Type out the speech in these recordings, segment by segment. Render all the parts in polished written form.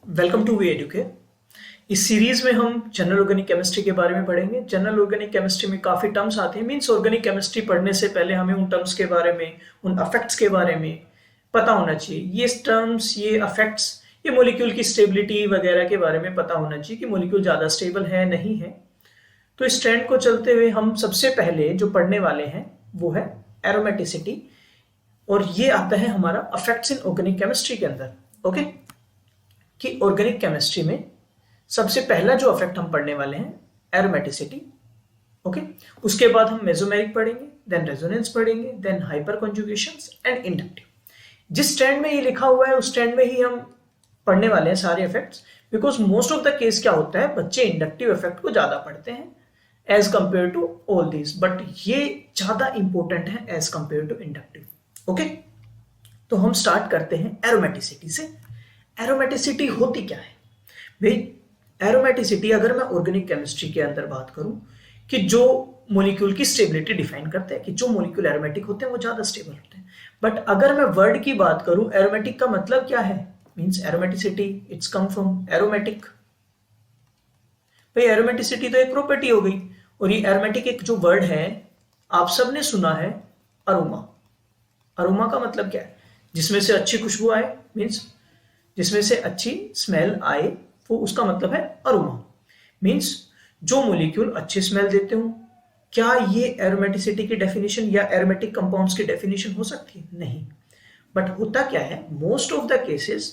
Welcome to we educate. इस series में हम जनरल ऑर्गेनिक केमिस्ट्री के बारे में पढ़ेंगे। जनरल ऑर्गेनिक केमिस्ट्री में काफी टर्म्स आते हैं, मींस ऑर्गेनिक केमिस्ट्री पढ़ने से पहले हमें उन टर्म्स के बारे में, उन अफेक्ट्स के बारे में पता होना चाहिए। ये टर्म्स, ये अफेक्ट्स, ये मॉलिक्यूल की स्टेबिलिटी वगैरह के बारे में पता होना चाहिए कि मॉलिक्यूल ज्यादा स्टेबल है नहीं है। तो इस ट्रेंड को चलते हुए हम सबसे पहले जो पढ़ने वाले हैं वो है एरोमेटिसिटी, और ये आता है हमारा अफेक्ट्स इन ऑर्गेनिक केमिस्ट्री के अंदर। ओके, कि ऑर्गेनिक केमिस्ट्री में सबसे पहला जो अफेक्ट हम पढ़ने वाले हैं एरोमेटिसिटी। ओके, उसके बाद हम मेसोमेरिक पढ़ेंगे, देन रेजोनेंस पढ़ेंगे, देन हाइपर कॉन्जुगेशंस एंड इंडक्टिव। जिस ट्रेंड में ये लिखा हुआ है उस ट्रेंड में ही हम पढ़ने वाले हैं सारे effects, because most of the case क्या होता है, बच्चे इंडक्टिव इफेक्ट को ज्यादा पढ़ते हैं as compare to all this, but ये ज्यादा इंपॉर्टेंट है as compare to inductive. Okay, तो हम स्टार्ट करते हैं एरोमेटिसिटी से। एरोमेटिसिटी होती क्या है भाई? एरोमेटिसिटी, अगर मैं ऑर्गेनिक केमिस्ट्री के अंदर बात करूं कि जो मॉलिक्यूल की स्टेबिलिटी डिफाइन करते हैं कि जो मॉलिक्यूल एरोमेटिक होते हैं वो ज्यादा स्टेबल होते हैं। बट अगर मैं वर्ड की बात करूं, एरोमेटिक का मतलब क्या है? Means aromaticity it's come from aromatic. भाई एरोमेटिसिटी तो एक प्रॉपर्टी हो गई, और ये एरोमेटिक एक जो वर्ड है आप सबने सुना है, अरोमा। अरोमा का मतलब क्या है? जिसमें से अच्छी खुशबू आए, मींस जिसमें से अच्छी स्मेल आए, वो उसका मतलब है अरोमा। मींस जो मॉलिक्यूल अच्छी स्मेल देते हो। क्या ये एरोमेटिसिटी की डेफिनेशन या एरोमेटिक कंपाउंड्स की डेफिनेशन हो सकती है? नहीं। बट होता क्या है, most of the cases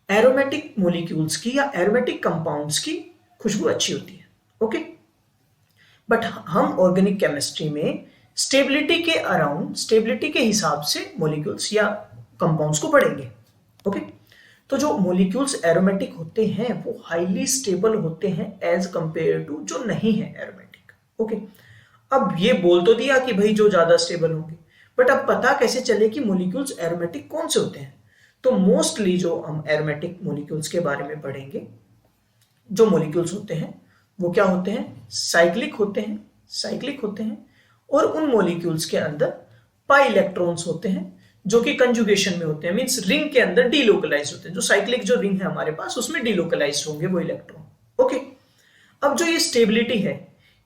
aromatic molecules की या एरोमेटिक कंपाउंड्स की खुशबू अच्छी होती है। ओके, बट हम ऑर्गेनिक केमिस्ट्री में स्टेबिलिटी के अराउंड, स्टेबिलिटी के हिसाब से मॉलिक्यूल्स या कंपाउंड्स को पढ़ेंगे। ओके, तो जो मॉलिक्यूल्स एरोमेटिक होते हैं वो हाईली स्टेबल होते हैं एज कंपेयर टू जो नहीं है एरोमेटिक। ओके, अब ये बोल तो दिया कि भाई जो ज्यादा स्टेबल होंगे, बट अब पता कैसे चले कि मॉलिक्यूल्स एरोमेटिक कौन से होते हैं? तो मोस्टली जो हम एरोमेटिक मॉलिक्यूल्स के बारे में पढ़ेंगे, जो मॉलिक्यूल्स होते हैं वो क्या होते हैं? साइक्लिक होते हैं। साइक्लिक होते हैं, और उन मॉलिक्यूल्स के अंदर पाई इलेक्ट्रॉन्स होते हैं जो कि कंजुगेशन में होते हैं, मींस रिंग के अंदर डीलोकलाइज होते हैं। जो साइक्लिक जो रिंग है हमारे पास उसमें डीलोकलाइज होंगे वो इलेक्ट्रॉन। ओके, अब जो ये स्टेबिलिटी है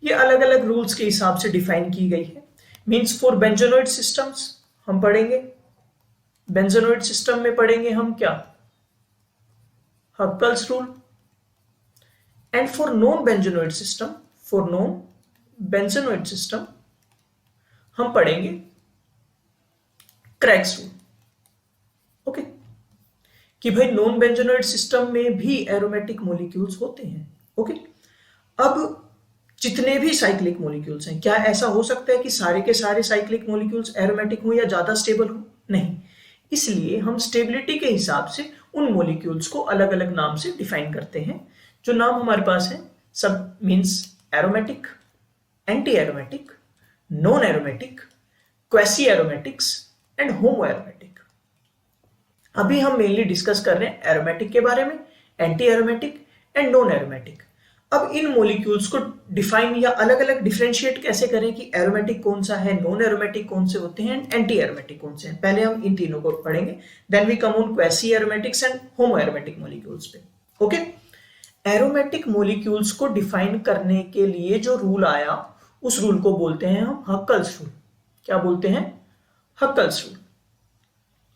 ये अलग अलग रूल्स के हिसाब से डिफाइन की गई है। मींस फॉर बेंजोनॉइड सिस्टम्स हम पढ़ेंगे, बेंजोनॉइड सिस्टम में पढ़ेंगे हम क्या? Huckel's rule. And for non benzenoid system, for non benzenoid system हम पढ़ेंगे क्रैग्स रूल। ओके, कि भाई नॉन बेंजोनॉइड सिस्टम में भी एरोमेटिक मॉलिक्यूल्स होते हैं। ओके, अब जितने भी साइक्लिक मॉलिक्यूल्स हैं, क्या ऐसा हो सकता है कि सारे के सारे साइक्लिक मॉलिक्यूल्स एरोमेटिक हो या ज्यादा स्टेबल हो? नहीं। इसलिए हम स्टेबिलिटी के हिसाब से उन मॉलिक्यूल्स को अलग अलग नाम से डिफाइन करते हैं। जो नाम हमारे पास है सब means aromatic, anti aromatic, non aromatic, quasi aromatics and homo aromatic. अभी हम मेनली डिस्कस कर रहे हैं एरोमेटिक के बारे में, anti aromatic and non aromatic. अब इन मॉलिक्यूल्स को डिफाइन या अलग अलग डिफरेंशिएट कैसे करें कि एरोमेटिक कौन सा है, नॉन एरोमेटिक कौन से होते हैं, एंटी एरोमेटिक कौन से हैं, पहले हम इन तीनों को पढ़ेंगे। Then we come on quasi aromatics and homo aromatic molecules पे। ओके, एरोमेटिक मॉलिक्यूल्स को डिफाइन करने के लिए जो रूल आया उस रूल को बोलते हैं हम हक्कल्स रूल। क्या बोलते हैं? Huckel's rule.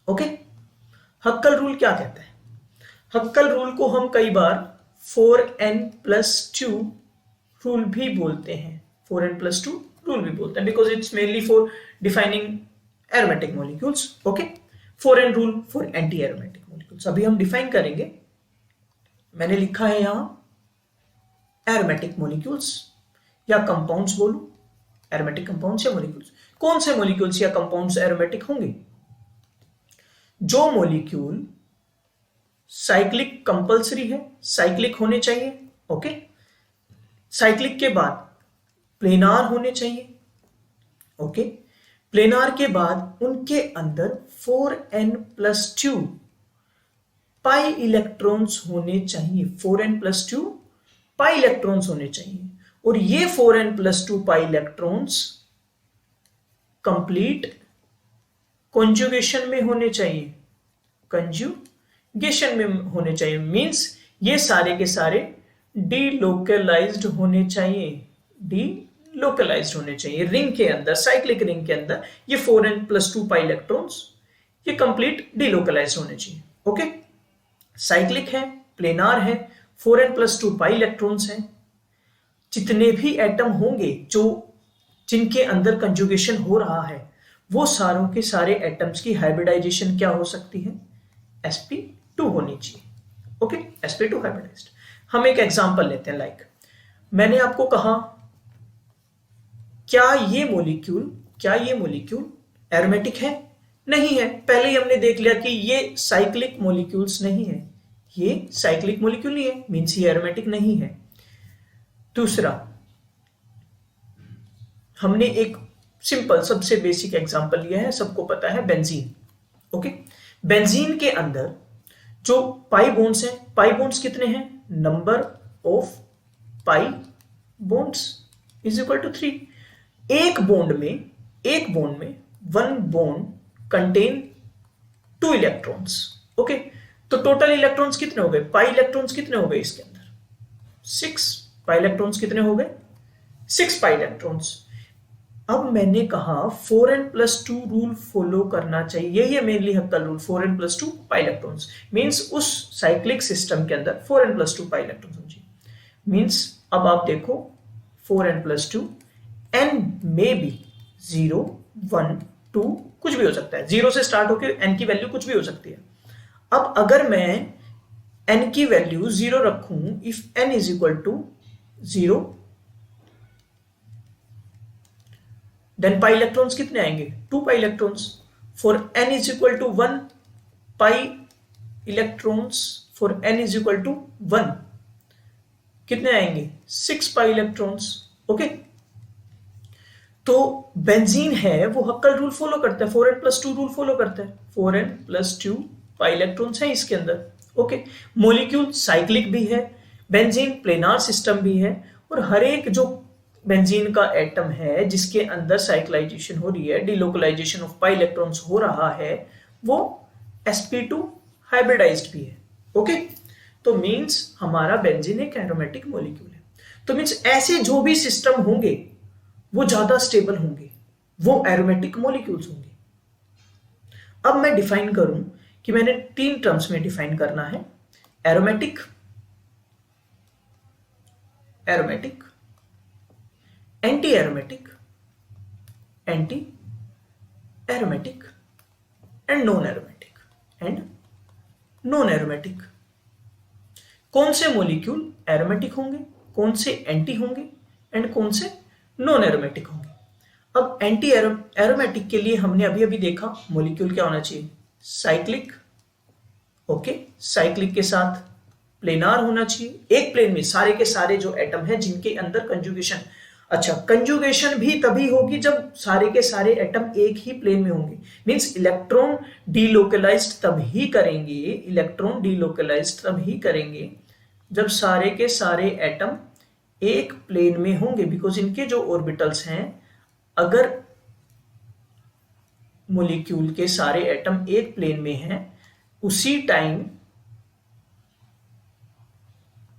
ओके, हक्कल रूल क्या कहता है? हक्कल रूल को हम कई बार 4n+2 रूल भी बोलते हैं। 4n+2 रूल भी बोलते हैं because it's mainly for defining aromatic molecules. Okay, 4n rule for anti aromatic molecules अभी हम डिफाइन करेंगे। मैंने लिखा है यहां एरोमेटिक मॉलिक्यूल्स या कंपाउंड्स, बोलूं एरोमेटिक कंपाउंड्स या मॉलिक्यूल्स। कौन से मॉलिक्यूल्स या कंपाउंड्स एरोमेटिक होंगे? जो मॉलिक्यूल साइक्लिक कंपल्सरी है, साइक्लिक होने चाहिए। ओके, साइक्लिक के बाद प्लेनार होने चाहिए। ओके, प्लेनार के बाद उनके अंदर 4n+2 पाई इलेक्ट्रॉन्स होने चाहिए। 4n+2 पाई इलेक्ट्रॉन्स होने चाहिए, और ये 4n+2 pi electrons complete conjugation में होने चाहिए। कंजुगेशन कंजुगेशन में होने चाहिए, मींस ये सारे के सारे डीलोकलाइज्ड होने चाहिए, डीलोकलाइज्ड होने चाहिए रिंग के अंदर, साइक्लिक रिंग के अंदर ये 4n+2 पाई इलेक्ट्रॉन्स ये कंप्लीट डीलोकलाइज्ड होने चाहिए। ओके, साइक्लिक है, प्लेनार है, 4n+2 पाई इलेक्ट्रॉन्स हैं। जितने भी एटम होंगे जो जिनके अंदर कंजुगेशन हो रहा है वो सारों के सारे एटम्स की हाइब्रिडाइजेशन क्या हो सकती है, sp2 होनी चाहिए। Okay, sp2 hybridized. हम एक एग्जांपल लेते हैं, लाइक मैंने आपको कहा क्या ये मॉलिक्यूल एरोमेटिक है? नहीं है। पहले ही हमने देख लिया कि ये साइक्लिक मॉलिक्यूल्स नहीं है, ये साइक्लिक मॉलिक्यूल नहीं है, मींस ये एरोमेटिक नहीं है। दूसरा, हमने एक सिंपल सबसे बेसिक एग्जांपल लिया है, सबको पता है, बेंजीन। ओके, बेंजीन के अंदर जो पाई बॉन्ड्स हैं, पाई बॉन्ड्स कितने हैं? Number of pi bonds is equal to 3। एक बॉन्ड में one bond contain 2 electrons. Okay, तो टोटल इलेक्ट्रॉन्स कितने हो गए? पाई इलेक्ट्रॉन्स कितने हो गए इसके अंदर? 6 पाई इलेक्ट्रॉन्स कितने हो गए? 6 पाई इलेक्ट्रॉन्स। अब मैंने कहा 4n+2 रूल फॉलो करना चाहिए, यही है mainly Huckel rule, 4n+2 pi electrons, means उस साइक्लिक सिस्टम के अंदर 4n+2 पाई इलेक्ट्रॉन्स होंगे। मींस अब आप देखो 4n+2, n में भी 0 1 2 कुछ भी हो सकता है, 0 से स्टार्ट होकर n की वैल्यू कुछ भी हो सकती है। अब अगर मैं n की वैल्यू 0 रखूं, if n is equal to 0, then pi electrons कितने आएंगे? 2 pi electrons. For n is equal to 1 pi electrons, for n is equal to 1 कितने आएंगे? 6 पाई इलेक्ट्रॉन्स। ओके, तो बेंजीन है वो हक्कल रूल फॉलो करता है, 4n+2 रूल फॉलो करता है, 4n+2 पाई इलेक्ट्रॉन्स है इसके अंदर। ओके, मॉलिक्यूल साइक्लिक भी है, बेंजीन प्लेनार सिस्टम भी है, और हर एक जो बेंजीन का एटम है जिसके अंदर साइक्लाइजेशन हो रही है, डिलोकलाइजेशन ऑफ पाई इलेक्ट्रॉन्स हो रहा है, वो sp2 हाइब्रिडाइज्ड भी है। ओके, तो मींस हमारा बेंजीन एक एरोमेटिक मॉलिक्यूल है। तो मींस ऐसे जो भी सिस्टम होंगे वो ज्यादा स्टेबल होंगे, वो एरोमेटिक मॉलिक्यूल्स होंगे। अब मैं डिफाइन करूं कि मैंने 3 टर्म्स में डिफाइन करना है, aromatic, aromatic, anti aromatic, anti aromatic and non aromatic, and non aromatic. कौन से मॉलिक्यूल एरोमेटिक होंगे, कौन से एंटी होंगे, एंड कौन से नॉन एरोमेटिक होंगे। अब एंटी एरोमेटिक के लिए हमने अभी अभी देखा मॉलिक्यूल क्या होना चाहिए, साइक्लिक। ओके, साइक्लिक के साथ प्लेनार होना चाहिए, एक प्लेन में सारे के सारे जो एटम है जिनके अंदर कंजुगेशन। अच्छा, कंजुगेशन भी तभी होगी जब सारे के सारे एटम एक ही प्लेन में होंगे, मींस इलेक्ट्रॉन डीलोकलाइज्ड तभी करेंगे, इलेक्ट्रॉन डीलोकलाइज्ड तभी करेंगे जब सारे के सारे एटम एक प्लेन में होंगे, बिकॉज इनके जो ऑर्बिटल्स हैं, अगर मॉलिक्यूल के सारे एटम एक प्लेन में हैं, उसी टाइम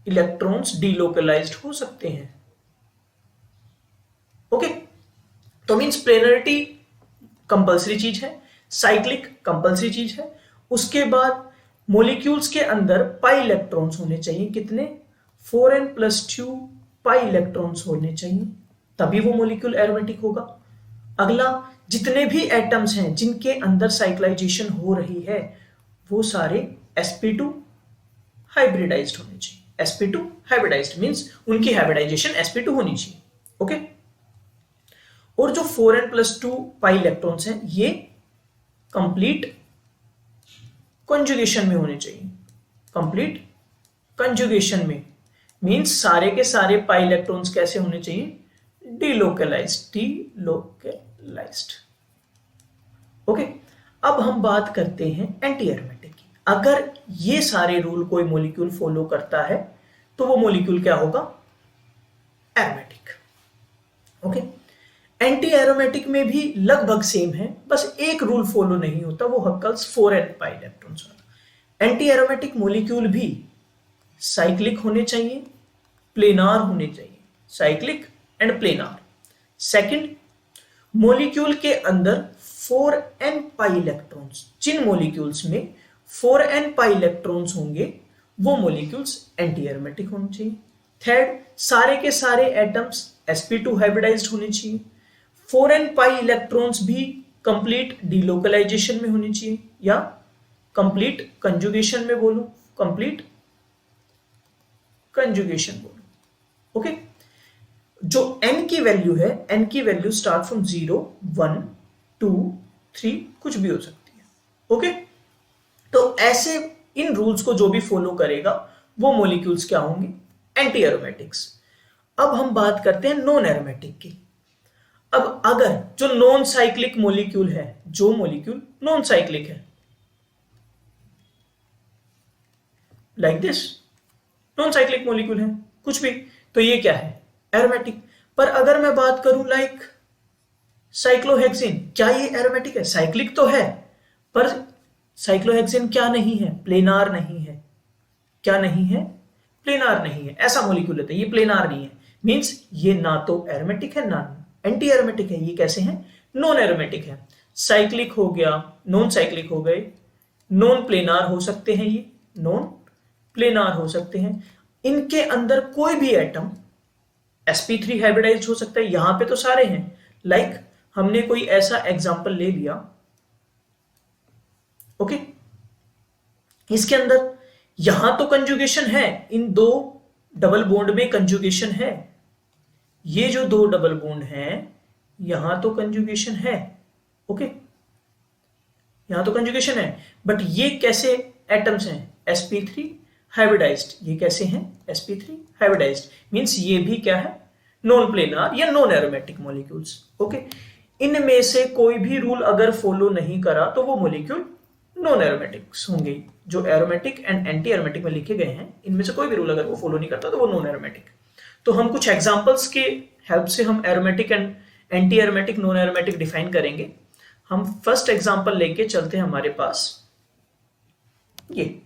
इलेक्ट्रॉन्स डीलोकलाइज्ड हो सकते हैं। ओके, तो मींस प्लेनरिटी कंपल्सरी चीज है, साइक्लिक कंपल्सरी चीज है। उसके बाद मॉलिक्यूल्स के अंदर पाई इलेक्ट्रॉन्स होने चाहिए, कितने? 4n+2 पाई इलेक्ट्रॉन्स होने चाहिए, तभी वो मॉलिक्यूल एरोमेटिक होगा। अगला, जितने भी एटम्स हैं जिनके अंदर साइक्लाइजेशन हो रही है वो सारे sp2 हाइब्रिडाइज्ड होने चाहिए। sp2 हाइब्रिडाइज्ड मींस उनकी हाइब्रिडाइजेशन sp2 होनी चाहिए। ओके, और जो 4n+2 पाई इलेक्ट्रॉन्स हैं ये कंप्लीट कंजुगेशन में होने चाहिए, कंप्लीट कंजुगेशन में, मींस सारे के सारे पाई इलेक्ट्रॉन्स कैसे होने चाहिए? Delocalised, delocalised. ओके, अब हम बात करते हैं एंटी एरोमेटिक की। अगर ये सारे रूल कोई मॉलिक्यूल फॉलो करता है तो वो मॉलिक्यूल क्या होगा? एरोमेटिक। ओके, एंटी एरोमेटिक में भी लगभग सेम है, बस एक रूल फॉलो नहीं होता, वो हक्कल्स 4n पाई इलेक्ट्रॉन्स वाला। एंटी एरोमेटिक मॉलिक्यूल भी साइक्लिक होने चाहिए, प्लेनार होने चाहिए, cyclic and planar. Second, molecule के अंदर 4n पाई इलेक्ट्रॉन्स, जिन मॉलिक्यूल्स में 4n पाई इलेक्ट्रॉन्स होंगे वो मॉलिक्यूल्स एंटी एरोमेटिक होने चाहिए। थर्ड, सारे के सारे एटम्स sp2 हाइब्रिडाइज्ड होने चाहिए। 4n पाई इलेक्ट्रॉन्स भी कंप्लीट डीलोकलाइजेशन में होने चाहिए, या कंप्लीट कंजुगेशन में बोलो, कंप्लीट कंजुगेशन बोलो। ओके, जो n की वैल्यू है, n की वैल्यू स्टार्ट फ्रॉम 0, 1, 2, 3 कुछ भी हो सकती है। ओके, तो ऐसे इन रूल्स को जो भी फॉलो करेगा वो मॉलिक्यूल्स क्या होंगे, एंटी एरोमेटिक्स। अब हम बात करते हैं नॉन एरोमेटिक की। अब अगर जो नॉन साइक्लिक मॉलिक्यूल है, जो मॉलिक्यूल नॉन साइक्लिक है, like this, non cyclic molecule है कुछ भी, तो ये क्या है, एरोमेटिक। पर अगर मैं बात करूं लाइक साइक्लोहेक्सिन, क्या ये एरोमेटिक है, साइक्लिक तो है पर साइक्लोहेक्सिन क्या नहीं है, प्लेनार नहीं है। क्या नहीं है, प्लेनार नहीं है। ऐसा मॉलिक्यूल है, ये प्लेनार नहीं है, मींस ये ना तो एरोमेटिक है ना एंटी एरोमेटिक है। ये कैसे हैं, नॉन एरोमेटिक है। साइक्लिक हो गया, नॉन साइक्लिक हो गए, नॉन प्लेनार हो सकते हैं, ये नॉन प्लेनार हो सकते हैं। इनके अंदर कोई भी एटम sp3 हाइब्रिडाइज्ड हो सकता है। यहां पे तो सारे हैं, लाइक हमने कोई ऐसा एग्जांपल ले लिया, ओके, इसके अंदर यहां तो कंजुगेशन है, इन दो डबल बॉन्ड में कंजुगेशन है, ये जो दो डबल बॉन्ड हैं यहां तो कंजुगेशन है, ओके, यहां तो कंजुगेशन है, बट ये कैसे एटम्स हैं, sp3 हाइब्रिडाइज्ड। ये कैसे हैं, sp3 हाइब्रिडाइज्ड, मींस ये भी क्या है, नॉन प्लेनार या नॉन एरोमेटिक मॉलिक्यूल्स। ओके, इनमें से कोई भी रूल अगर फॉलो नहीं करा तो वो मॉलिक्यूल नॉन एरोमेटिक्स होंगे। जो एरोमेटिक एंड एंटी एरोमेटिक में लिखे गए हैं, इनमें से कोई भी रूल अगर वो फॉलो नहीं करता तो वो नॉन एरोमेटिक। तो हम कुछ एग्जांपल्स के हेल्प से हम aromatic and anti aromatic, non aromatic define करेंगे। हम फर्स्ट एग्जांपल लेके चलते हैं हमारे पास, ये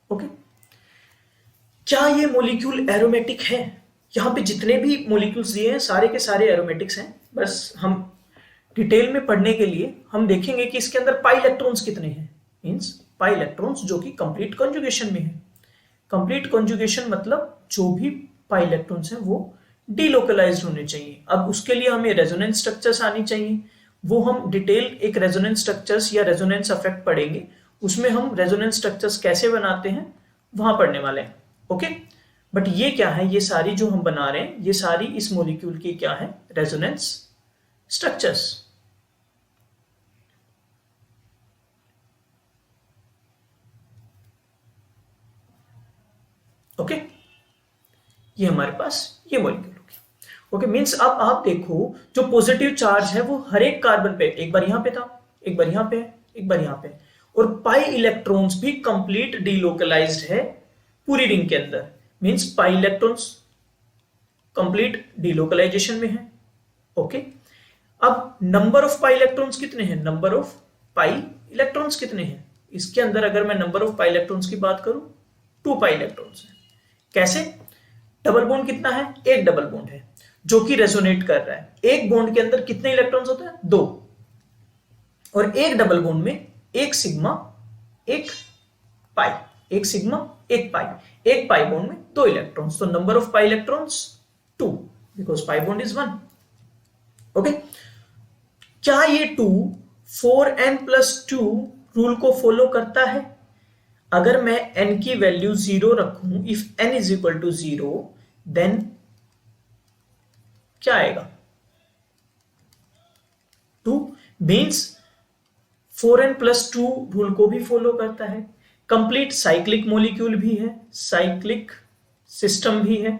ओके, क्या ये मॉलिक्यूल एरोमेटिक है? यहां पे जितने भी मॉलिक्यूल्स दिए हैं सारे के सारे एरोमेटिक्स हैं। बस हम डिटेल में पढ़ने के लिए हम देखेंगे कि इसके अंदर पाई इलेक्ट्रॉन्स कितने हैं, मींस पाई इलेक्ट्रॉन्स जो कि कंप्लीट कॉन्जुगेशन में है। कंप्लीट कॉन्जुगेशन मतलब जो भी पाई इलेक्ट्रॉन्स हैं वो डीलोकलाइज्ड होने चाहिए। अब उसके लिए हमें रेजोनेंस स्ट्रक्चर्स आनी चाहिए, वो हम डिटेल एक रेजोनेंस स्ट्रक्चर्स या रेजोनेंस इफेक्ट पढ़ेंगे, उसमें हम रेजोनेंस स्ट्रक्चर्स कैसे बनाते हैं वहां पढ़ने वाले हैं। ओके, बट ये क्या है, ये सारी जो हम बना रहे हैं ये सारी इस मॉलिक्यूल की क्या है, रेजोनेंस स्ट्रक्चर्स। ओके, ये हमारे पास ये मॉलिक्यूल होगी। ओके, मींस अब आप देखो जो पॉजिटिव चार्ज है वो हर एक कार्बन पे, एक बार यहां पे था, एक बार यहां पे, एक बार यहां पे, और पाई इलेक्ट्रॉन्स भी कंप्लीट डीलोकलाइज्ड है पूरी रिंग के अंदर, means pi electrons complete delocalization में है। ओके, अब नंबर ऑफ पाई इलेक्ट्रॉन्स कितने हैं, नंबर ऑफ पाई इलेक्ट्रॉन्स कितने हैं इसके अंदर, अगर मैं नंबर ऑफ पाई इलेक्ट्रॉन्स की बात करूं 2 पाई इलेक्ट्रॉन्स है। कैसे, डबल बॉन्ड कितना है, एक डबल बॉन्ड है जो कि रेजोनेट कर रहा है। एक बॉन्ड के अंदर कितने इलेक्ट्रॉन्स होते हैं, 2, और एक डबल बॉन्ड में एक सिग्मा एक पाई, एक सिग्मा एक पाई, एक पाई बॉन्ड में 2 इलेक्ट्रॉन्स, तो number of pi electrons 2 because pi bond is 1। Okay, क्या ये 2 4n+2 रूल को फॉलो करता है? अगर मैं n की वैल्यू 0 रखूं, if n is equal to 0, then क्या आएगा, 2, मीन्स 4n+2 रूल को भी फॉलो करता है। कंप्लीट साइक्लिक मॉलिक्यूल भी है, साइक्लिक सिस्टम भी है,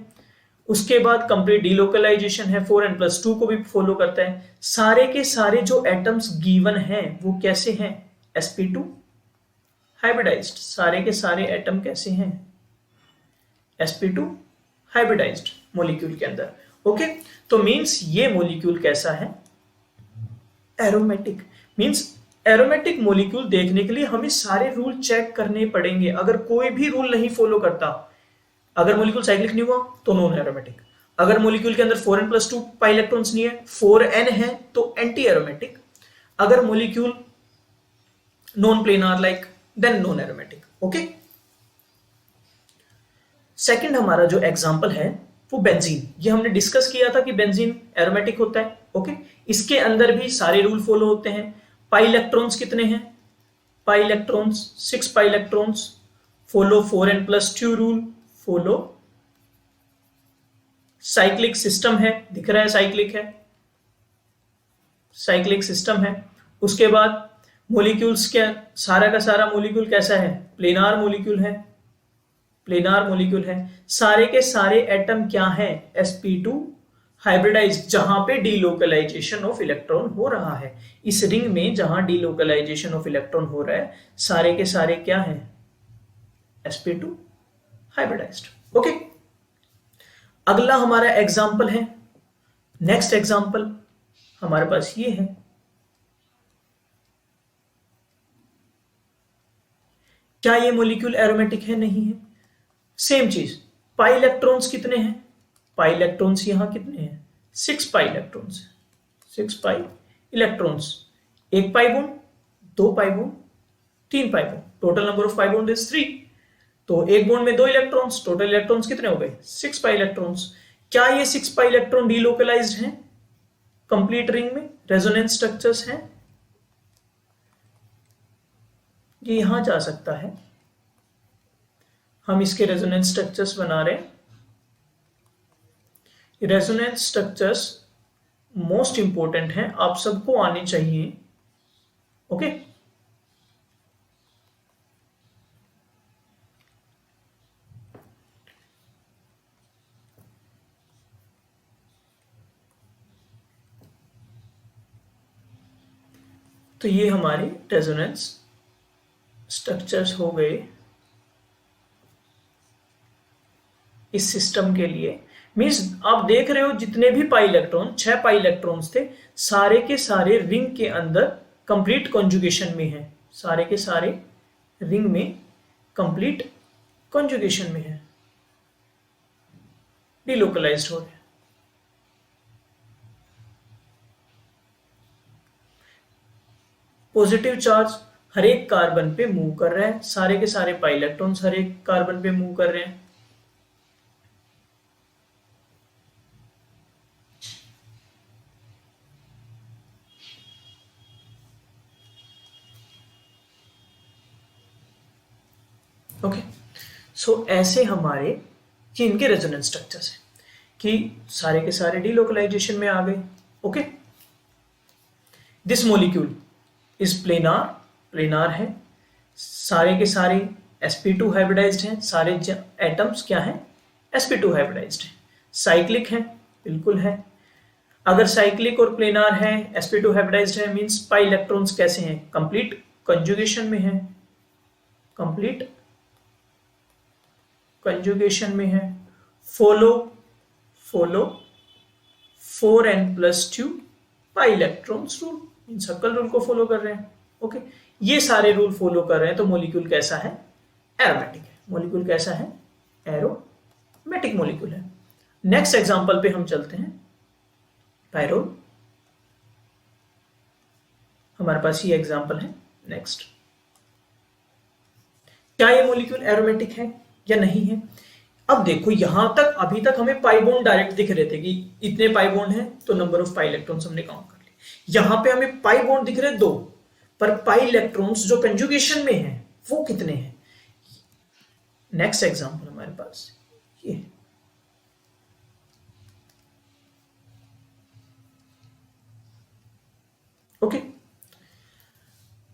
उसके बाद कंप्लीट डीलोकलाइजेशन है, 4n+2 को भी फॉलो करता है। सारे के सारे जो एटम्स गिवन हैं वो कैसे हैं, sp2 हाइब्रिडाइज्ड। सारे के सारे एटम कैसे हैं, sp2 हाइब्रिडाइज्ड मॉलिक्यूल के अंदर। ओके, तो मींस ये मॉलिक्यूल कैसा है, एरोमेटिक, मींस एरोमेटिक मॉलिक्यूल देखने के लिए हमें सारे रूल चेक करने पड़ेंगे। अगर कोई भी रूल नहीं फॉलो करता, अगर मॉलिक्यूल साइक्लिक नहीं हुआ तो नॉन एरोमेटिक, अगर मॉलिक्यूल के अंदर 4n+2 पाई इलेक्ट्रॉन्स नहीं है, 4n है तो एंटी एरोमेटिक, अगर molecule non planar like then non aromatic. Okay, second हमारा जो एग्जांपल है वो बेंजीन। ये हमने डिस्कस किया था कि बेंजीन एरोमेटिक होता है। ओके, इसके अंदर भी सारे रूल फॉलो होते हैं। पाई इलेक्ट्रॉन्स कितने हैं? Pi electrons 6 pi electrons, follow 4n+2 rule, follow cyclic system है, दिख रहा है साइक्लिक है, साइक्लिक सिस्टम है। उसके बाद मॉलिक्यूल्स क्या, सारा का सारा मॉलिक्यूल कैसा है? प्लेनार मॉलिक्यूल है, प्लेनार मॉलिक्यूल है। सारे के सारे एटम क्या है? sp2 हाइब्रिडाइज्ड, जहां पे डीलोकलाइजेशन ऑफ इलेक्ट्रॉन हो रहा है। इस रिंग में जहां डीलोकलाइजेशन ऑफ इलेक्ट्रॉन हो रहा है, सारे के सारे क्या है? sp2 hybridised. ओके, अगला हमारा एग्जाम्पल है, नेक्स्ट एग्जाम्पल हमारे पास ये है। क्या ये मॉलिक्यूल एरोमेटिक है? नहीं है। सेम चीज, पाई इलेक्ट्रॉन्स कितने हैं? पाई इलेक्ट्रॉन्स यहां कितने हैं? 6 पाई इलेक्ट्रॉन्स, 6 पाई इलेक्ट्रॉन्स। एक पाई बॉन्ड, दो पाई बॉन्ड, तीन pi bond, total number of pi bond is 3। तो एक बॉन्ड में 2 इलेक्ट्रॉन्स, टोटल इलेक्ट्रॉन्स कितने हो गए? 6 पाई इलेक्ट्रॉन्स। क्या ये 6 पाई इलेक्ट्रॉन डीलोकलाइज्ड हैं कंप्लीट रिंग में? रेजोनेंस स्ट्रक्चर्स हैं, ये यहां जा सकता है। हम इसके रेजोनेंस स्ट्रक्चर्स बना रहे हैं। रेजोनेंस स्ट्रक्चर्स मोस्ट इंपॉर्टेंट हैं, आप सबको आने चाहिए। ओके, तो ये हमारे रेजोनेंस स्ट्रक्चर्स हो गए इस सिस्टम के लिए। मीन्स आप देख रहे हो जितने भी पाई इलेक्ट्रॉन, 6 पाई इलेक्ट्रॉन्स थे, सारे के सारे रिंग के अंदर कंप्लीट कॉन्जुगेशन में है, सारे के सारे रिंग में कंप्लीट कॉन्जुगेशन में है, डिलोकलाइज्ड हो गए। पॉजिटिव चार्ज हर एक कार्बन पे मूव कर रहे हैं, सारे के सारे पाई इलेक्ट्रॉन्स हर एक कार्बन पे मूव कर रहे हैं। ओके, सो ऐसे हमारे ये इनके रेजोनेंस स्ट्रक्चर्स हैं कि सारे के सारे डीलोकलाइजेशन में आ गए। Okay, this molecule is planar, planar है, सारे के सारे sp2 हाइब्रिडाइज्ड हैं, सारे एटम्स क्या हैं? sp2 हाइब्रिडाइज्ड हैं। साइक्लिक है, बिल्कुल है। अगर साइक्लिक और प्लेनार है, sp2 हाइब्रिडाइज्ड है, मींस पाई इलेक्ट्रॉन्स कैसे हैं? कंप्लीट कंजुगेशन में है, कंप्लीट कंजुगेशन में है। Follow 4n+2 pi electrons rule, इन सर्कल रूल को फॉलो कर रहे हैं। ओके, ये सारे रूल फॉलो कर रहे हैं, तो मॉलिक्यूल कैसा है? एरोमेटिक है। मॉलिक्यूल कैसा है? एरोमेटिक मॉलिक्यूल है। नेक्स्ट एग्जांपल पे हम चलते हैं, पायरोल। हमारे पास ये एग्जांपल है। नेक्स्ट, क्या ये मॉलिक्यूल एरोमेटिक है या नहीं है? अब देखो यहां तक, अभी तक हमें पाई बॉन्ड डायरेक्ट दिख रहे थे कि इतने पाई बॉन्ड हैं तो नंबर ऑफ पाई इलेक्ट्रॉन्स हमने काउंट कर लिए। यहां पे हमें पाई बॉन्ड दिख रहे 2, पर पाई इलेक्ट्रॉन्स जो कंजुगेशन में हैं वो कितने हैं? नेक्स्ट एग्जांपल हमारे पास ये, ओके।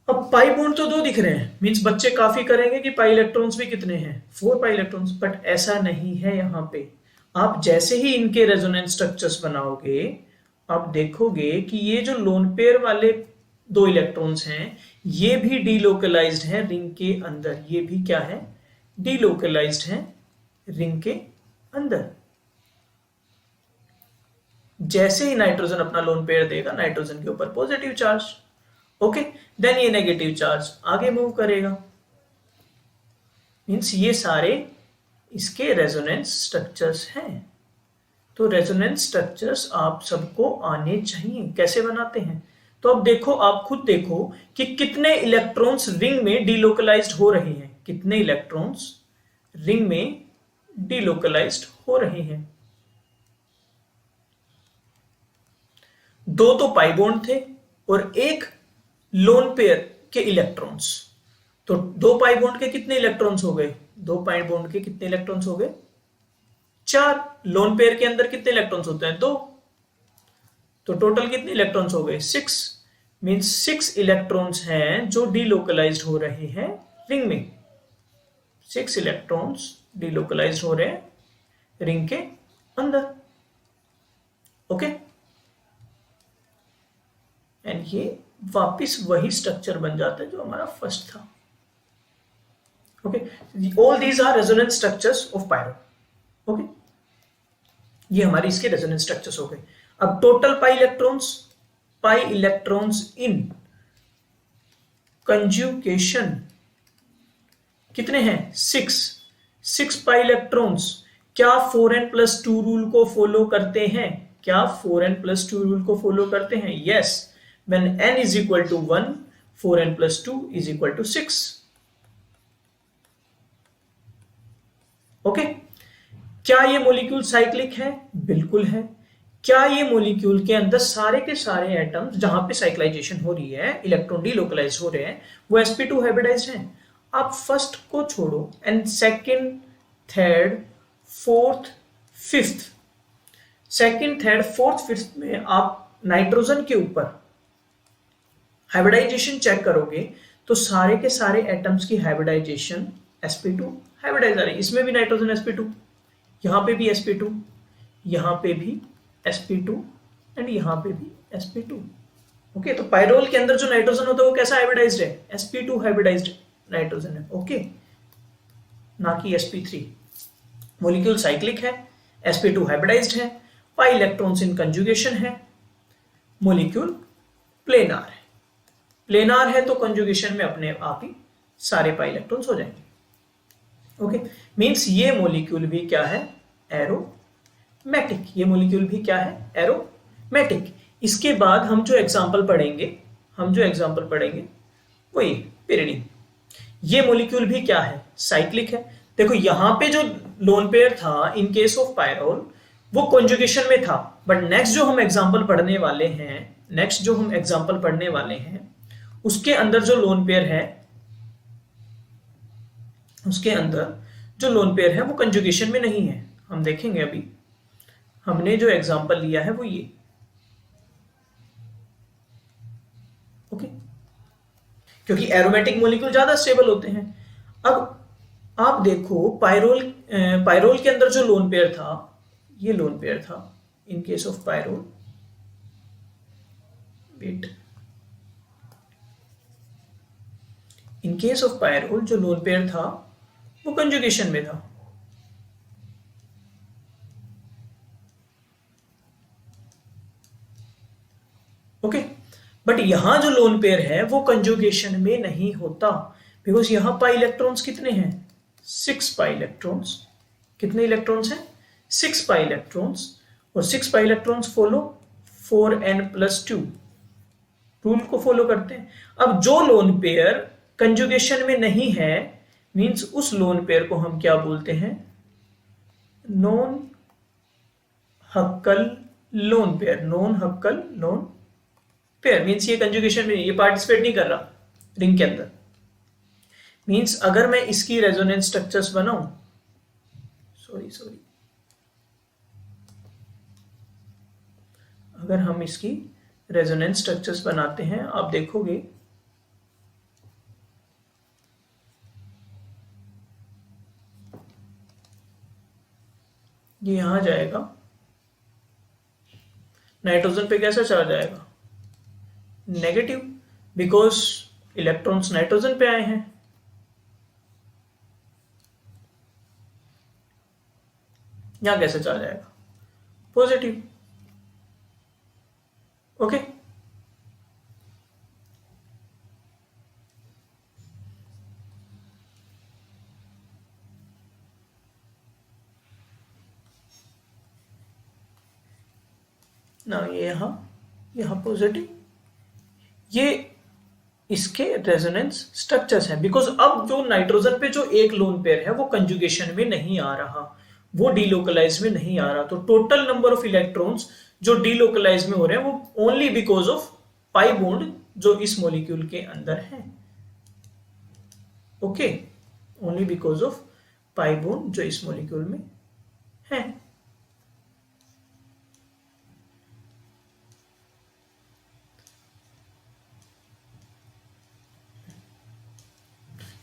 अब पाई बॉन्ड तो 2 दिख रहे हैं, मींस बच्चे काफी करेंगे कि पाई इलेक्ट्रॉन्स भी कितने हैं? 4 पाई इलेक्ट्रॉन्स, बट ऐसा नहीं है। यहां पे आप जैसे ही इनके रेजोनेंस स्ट्रक्चर्स बनाओगे, आप देखोगे कि ये जो लोन पेयर वाले 2 इलेक्ट्रॉन्स हैं, ये भी डीलोकलाइज्ड हैं रिंग के अंदर। ये भी क्या है? डीलोकलाइज्ड हैं रिंग के अंदर। जैसे ही नाइट्रोजन अपना लोन पेयर देगा, नाइट्रोजन के ऊपर पॉजिटिव चार्ज, ओके, देन ये नेगेटिव चार्ज आगे मूव करेगा। मीन्स ये सारे इसके रेजोनेंस स्ट्रक्चर्स हैं। तो रेजोनेंस स्ट्रक्चर्स आप सबको आने चाहिए। कैसे बनाते हैं? तो अब देखो, आप खुद देखो कि कितने इलेक्ट्रॉन्स रिंग में डिलोकलाइज्ड हो रहे हैं। कितने इलेक्ट्रॉन्स रिंग में डिलोकलाइज्ड हो रहे हैं? दो तो पाई बॉन्ड थे और एक लोन पेयर के इलेक्ट्रॉन्स। तो दो पाई बॉन्ड के कितने इलेक्ट्रॉन्स हो गए? दो पाई बॉन्ड के कितने इलेक्ट्रॉन्स हो गए? 4। लोन पेयर के अंदर कितने इलेक्ट्रॉन्स होते हैं? 2। तो टोटल कितने इलेक्ट्रॉन्स हो गए? 6। मींस 6 इलेक्ट्रॉन्स हैं जो डिलोकलाइज्ड हो रहे हैं रिंग में। 6 इलेक्ट्रॉन्स डिलोकलाइज्ड हो रहे हैं रिंग के अंदर। ओके, एंड ये वापिस वही स्ट्रक्चर बन जाता है जो हमारा फर्स्ट था। Okay, all these are resonance structures of pyro. Okay, ये हमारी इसके रेजोनेंस स्ट्रक्चर्स हो गए। अब total pi electrons in conjugation कितने हैं? 6 पाई इलेक्ट्रॉन्स। क्या 4n+2 रूल को फॉलो करते हैं? क्या 4n+2 रूल को फॉलो करते हैं? Yes, when n is equal to 1, 4n+2 is equal to 6. Okay, क्या ये मॉलिक्यूल साइक्लिक है? बिल्कुल है। क्या ये मॉलिक्यूल के अंदर सारे के सारे एटम्स जहां पे साइक्लाइजेशन हो रही है, इलेक्ट्रॉन डिलोकलाइज हो रहे हैं, वो sp2 हाइब्रिडाइज्ड हैं? आप फर्स्ट को छोड़ो and second, third, fourth, fifth, second, third, fourth, fifth में आप नाइट्रोजन के ऊपर हाइब्रिडाइजेशन चेक करोगे तो सारे के सारे एटम्स की हाइब्रिडाइजेशन sp2 हाइब्रिडाइज आ रही है। इसमें भी नाइट्रोजन sp2, यहां पे भी sp2, यहां पे भी sp2 एंड यहां पे भी sp2। ओके, तो पायरोल के अंदर जो नाइट्रोजन होता है वो कैसा हाइब्रिडाइज्ड है? sp2 हाइब्रिडाइज्ड नाइट्रोजन है। ओके, ना कि sp3। मॉलिक्यूल साइक्लिक है, sp2 हाइब्रिडाइज्ड है, पाई इलेक्ट्रॉन्स इन कंजुगेशन है, मॉलिक्यूल प्लेनार है। प्लेनार है तो कंजुगेशन में अपने आप ही सारे पाई इलेक्ट्रॉन्स हो जाएंगे। ओके, मींस ये मॉलिक्यूल भी क्या है? एरोमेटिक। ये मॉलिक्यूल भी क्या है? एरोमेटिक। इसके बाद हम जो एग्जांपल पढ़ेंगे वो ये pyridine। ये मॉलिक्यूल भी क्या है? साइक्लिक है। देखो यहां पे जो लोन पेयर था इन केस ऑफ पायरोल वो कंजुगेशन में था, बट नेक्स्ट जो हम एग्जांपल पढ़ने वाले हैं उसके अंदर जो लोन पेयर है वो कंजुगेशन में नहीं है। हम देखेंगे अभी। हमने जो एग्जांपल लिया है वो ये। ओके, क्योंकि एरोमेटिक मॉलिक्यूल ज्यादा स्टेबल होते हैं। अब आप देखो पायरोल के अंदर जो लोन पेयर था, ये लोन पेयर था in case of pyrrole. Wait, in case of pyrrole जो लोन पेयर था वो कंजुगेशन में था। ओके, बट यहां जो लोन पेयर है वो कंजुगेशन में नहीं होता, बिकॉज यहां पाई इलेक्ट्रॉन्स कितने हैं? 6 पाई इलेक्ट्रॉन्स। कितने इलेक्ट्रॉन्स हैं? 6 पाई इलेक्ट्रॉन्स। और 6 pi electrons follow 4n+2 rule को फॉलो करते हैं। अब जो लोन पेयर कंजुगेशन में नहीं है, मींस उस लोन पेयर को हम क्या बोलते हैं? Non हक्कल lone pair. Non हक्कल lone pair means ये कंजुगेशन में नहीं, ये पार्टिसिपेट नहीं कर रहा रिंग के अंदर। मींस अगर मैं इसकी रेजोनेंस स्ट्रक्चर्स बनाऊं, सॉरी, अगर हम इसकी रेजोनेंस स्ट्रक्चर्स बनाते हैं, आप देखोगे ये यहां जाएगा, नाइट्रोजन पे कैसा चार्ज आएगा? नेगेटिव, बिकॉज इलेक्ट्रॉन्स नाइट्रोजन पे आए हैं। यहां कैसे चार्ज आएगा? पॉजिटिव। ओके, ना ये यहाँ पॉजिटिव, ये इसके रेजोनेंस स्ट्रक्चर्स हैं। बिकॉज अब जो नाइट्रोजन पे जो एक लोन पेयर है वो कंजुगेशन में नहीं आ रहा, वो डीलोकलाइज में नहीं आ रहा, तो टोटल नंबर ऑफ इलेक्ट्रॉन्स जो डीलोकलाइज में हो रहे हैं वो only because of pi bond जो इस मॉलिक्यूल के अंदर है। Okay, only because of pi bond जो इस मॉलिक्यूल में है।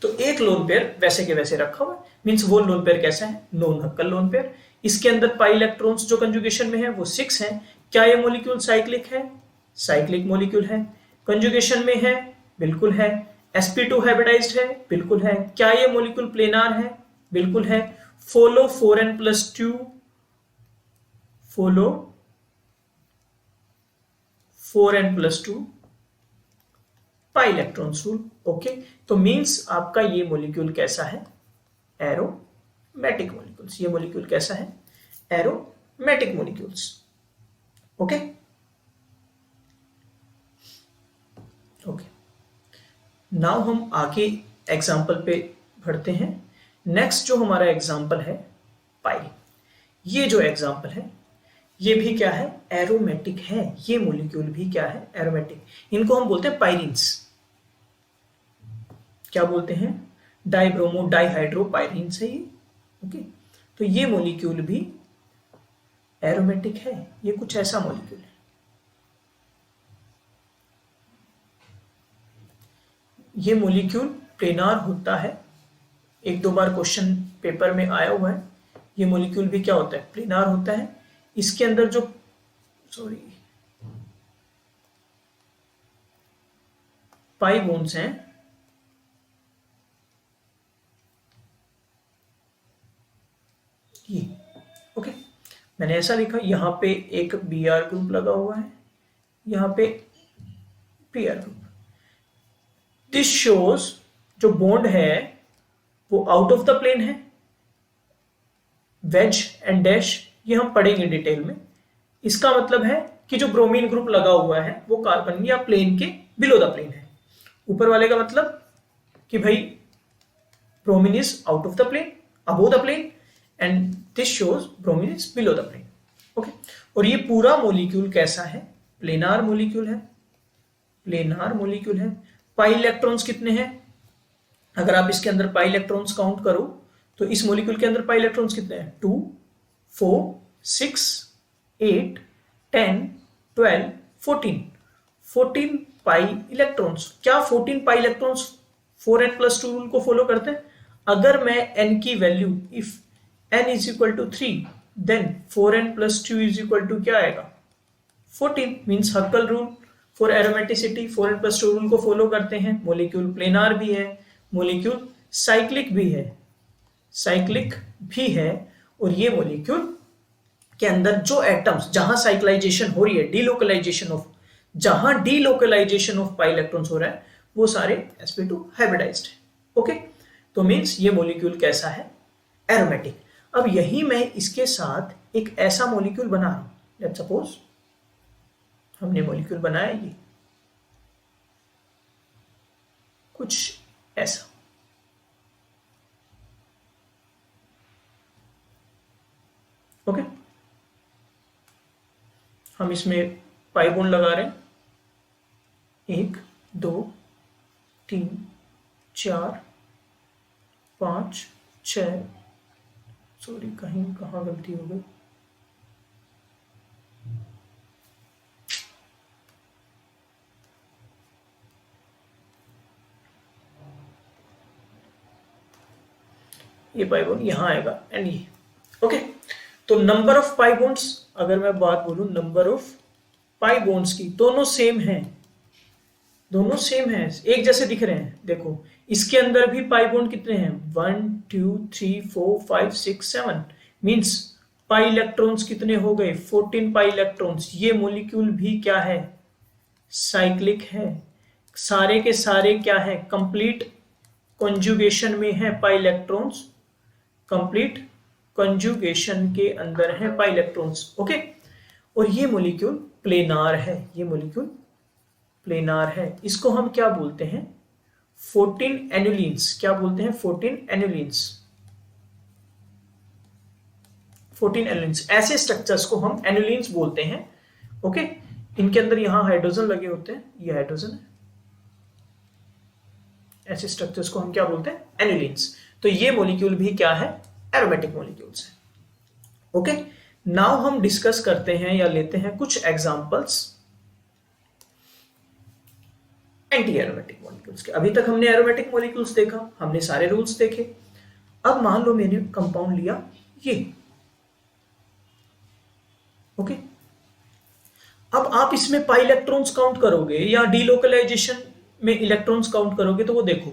तो एक लोन पेयर वैसे के वैसे रखा हुआ है, मींस वो लोन पेयर कैसा है, नॉन हक्कल लोन पेयर। इसके अंदर पाई इलेक्ट्रॉन्स जो कंजुगेशन में है वो 6 हैं। क्या ये मॉलिक्यूल साइक्लिक है? साइक्लिक मॉलिक्यूल है। कंजुगेशन में है? बिल्कुल है। sp2 हाइब्रिडाइज्ड है? बिल्कुल है। क्या ये मॉलिक्यूल प्लेनार है? बिल्कुल है। Follow 4n+2, follow 4n+2 pi electrons rule. Okay, तो मींस आपका ये मॉलिक्यूल कैसा है, एरोमेटिक मॉलिक्यूल्स। ये मॉलिक्यूल कैसा है, aromatic molecules. Okay okay, now हम आगे एग्जांपल पे बढ़ते हैं। नेक्स्ट जो हमारा एग्जांपल है पाई, ये जो एग्जांपल है ये भी क्या है, एरोमेटिक है। ये मॉलिक्यूल भी क्या है, एरोमेटिक। इनको हम बोलते हैं पाइरीन्स। क्या बोलते हैं, डाइब्रोमो डाइहाइड्रोपाइरीन्स है ये। ओके, तो ये मॉलिक्यूल भी एरोमेटिक है। ये कुछ ऐसा मॉलिक्यूल है। ये मॉलिक्यूल प्लेनार होता है, एक दो बार क्वेश्चन पेपर में आया हुआ है। ये मॉलिक्यूल भी क्या होता है, प्लेनार होता है। इसके अंदर जो पाई बॉन्ड्स हैं ये। ओके, मैंने ऐसा लिखा, यहां पे एक Br ग्रुप लगा हुआ है, यहां पे Pr ग्रुप। दिस शोज जो बॉन्ड है वो आउट ऑफ द प्लेन है। वेज एंड डैश ये हम पढ़ेंगे डिटेल में। इसका मतलब है कि जो ब्रोमीन ग्रुप लगा हुआ है वो कार्बन या प्लेन के बिलो द प्लेन है। ऊपर वाले का मतलब कि भाई bromine is out of the plane, above the plane, and this shows bromine is below the plane. Okay, और ये पूरा मॉलिक्यूल कैसा है, प्लेनार मॉलिक्यूल है। प्लेनार मॉलिक्यूल है। पाई इलेक्ट्रॉन्स कितने हैं, अगर आप इसके अंदर पाई इलेक्ट्रॉन्स काउंट करो तो इस मॉलिक्यूल के अंदर पाई इलेक्ट्रॉन्स कितने हैं, 2 4 6 8 10 12 14 14 पाई इलेक्ट्रॉन्स। क्या 14 पाई इलेक्ट्रॉन्स 4n+2 रूल को फॉलो करते हैं? अगर मैं n की वैल्यू, if n is equal to 3 then 4n+2 is equal to क्या आएगा, 14। Means Huckel rule for aromaticity 4n+2 rule को फॉलो करते हैं। मॉलिक्यूल प्लेनार भी है, मॉलिक्यूल साइक्लिक भी है, साइक्लिक भी है। और ये मॉलिक्यूल के अंदर जो एटम्स जहां साइक्लाइजेशन हो रही है, डीलोकलाइजेशन ऑफ, जहां डीलोकलाइजेशन ऑफ पाई इलेक्ट्रॉन्स हो रहा है वो सारे sp2 हाइब्रिडाइज्ड है। ओके, तो मींस ये मॉलिक्यूल कैसा है, एरोमेटिक। अब यही मैं इसके साथ एक ऐसा मॉलिक्यूल बना रहा हूं। लेट्स सपोज हमने मॉलिक्यूल बनाया ये कुछ ऐसा। ओके, हम इसमें पाई बॉन्ड लगा रहे हैं, 1 2 3 4 5 6, सॉरी कहाँ गलती हो गई, ये पाई बॉन्ड यहां आएगा एंड ये। ओके, तो नंबर ऑफ पाई बॉन्ड्स, अगर मैं बात बोलूं नंबर ऑफ पाई बॉन्ड्स की, दोनों सेम हैं, दोनों सेम हैं, एक जैसे दिख रहे हैं। देखो इसके अंदर भी पाई बॉन्ड कितने हैं, 1 2 3 4 5 6 7, मींस पाई इलेक्ट्रॉन्स कितने हो गए, 14 पाई इलेक्ट्रॉन्स। ये मॉलिक्यूल भी क्या है, साइक्लिक है। सारे के सारे क्या है, कंप्लीट कंजुगेशन में है पाई इलेक्ट्रॉन्स, कंप्लीट कंजुगेशन के अंदर है पाई इलेक्ट्रॉन्स। ओके, और ये मॉलिक्यूल प्लेनार है, ये मॉलिक्यूल प्लेनार है। इसको हम क्या बोलते हैं? 14 एनुलिन्स। क्या बोलते हैं? 14 एनुलिन्स। 14 एनुलिन्स, ऐसे स्ट्रक्चर्स को हम एनुलिन्स बोलते हैं। ओके, इनके अंदर यहां हाइड्रोजन लगे होते हैं, ये हाइड्रोजन है। ऐसे स्ट्रक्चर्स को हम क्या बोलते हैं? एनुलिन्स। तो ये मॉलिक्यूल भी क्या है? एरोमेटिक मॉलिक्यूल्स है। ओके, नाउ हम डिस्कस करते हैं या लेते हैं कुछ एग्जांपल्स एंटी एरोमेटिक मॉलिक्यूल्स के। अभी तक हमने एरोमेटिक मॉलिक्यूल्स देखा, हमने सारे रूल्स देखे। अब मान लो मैंने कंपाउंड लिया ये। ओके, अब आप इसमें पाई इलेक्ट्रॉन्स काउंट करोगे या डीलोकलाइजेशन में इलेक्ट्रॉन्स काउंट करोगे तो वो देखो,